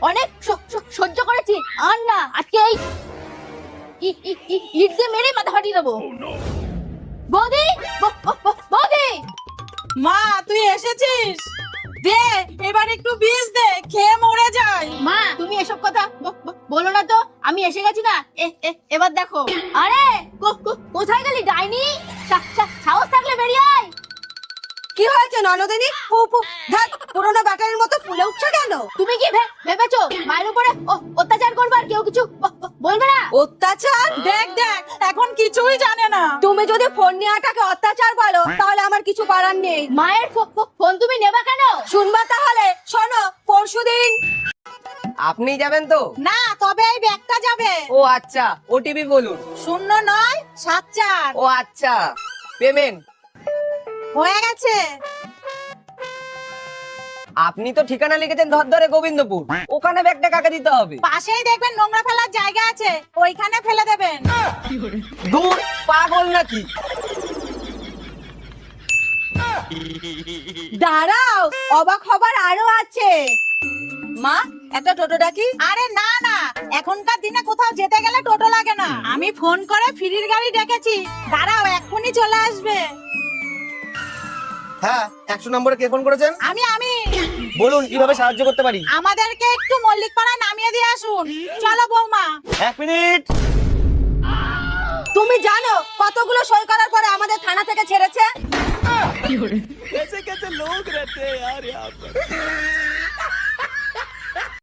অনেক সহ্য করেছি, আর না, আজকে এই ইট দিয়ে মেরে মাথা ফাটিয়ে দেবো। বৌদি, বৌদি, মা তুই এসেছিস? দে এবার একটু বীজ দে, খেয়ে মরে যাই। মা তুমি এসব কথা বলো না তো, আমি এসে গেছি না। এবার দেখো। আরে কোথায় গেলি ডাইনি? সাহস থাকলে বেরিয়ে আয়। কি হয়েছে ননদিনী? পুরোনো ব্যাটারির মতো ফুলে উঠছে কেন? তুমি কি ভেবেছো মায়ের উপরে অত্যাচার করবে আর কেউ কিছু বলবে না? অত্যাচার? দেখ দেখ, এখন কিছুই জানে না। তুমি যদি ফোন নেওয়াটাকে অত্যাচার বলো তাহলে আমার কিছু করার নেই। মায়ের ফোন তুমি নেবা কেন? শুনবা তাহলে? শোনো, পরশুদিন। আপনি যাবেন তো? না, তবে এই ব্যাগটা যাবে। ও আচ্ছা, ওটিপি বলুন। 0974। ও আচ্ছা, পেমেন্ট হয়ে গেছে। আপনি তো ঠিকানা লিখেছেন ধরধরে গোবিন্দপুর, ওখানে ব্যাগটা কাকে দিতে হবে? পাশেই দেখবেন নোংরা ফেলার জায়গা আছে, ওইখানে ফেলে দেবেন। দূর, পাগল নাকি? দাঁড়াও, অবাক হবার আরো আছে। মা, একটা টোটো ডাকি? আরে না না, এখনকার দিনে কোথাও যেতে গেলে টোটো লাগে না। আমি ফোন করে ফ্রির গাড়ি ডেকেছি, দাঁড়াও এক্ষুনি চলে আসবে। হ্যাঁ, 100 নম্বরে কে ফোন করেছেন? আমি বলুন কিভাবে সাহায্য করতে পারি। আমাদেরকে একটু মল্লিকপাড়ায় নামিয়ে দিয়ে আসুন। চলো বৌমা। 1 মিনিট। তুমি জানো কতগুলো সই করার পরে আমাদের থানা থেকে ছেড়েছে? कैसे कैसे लोग रहते हैं यार यहाँ पर।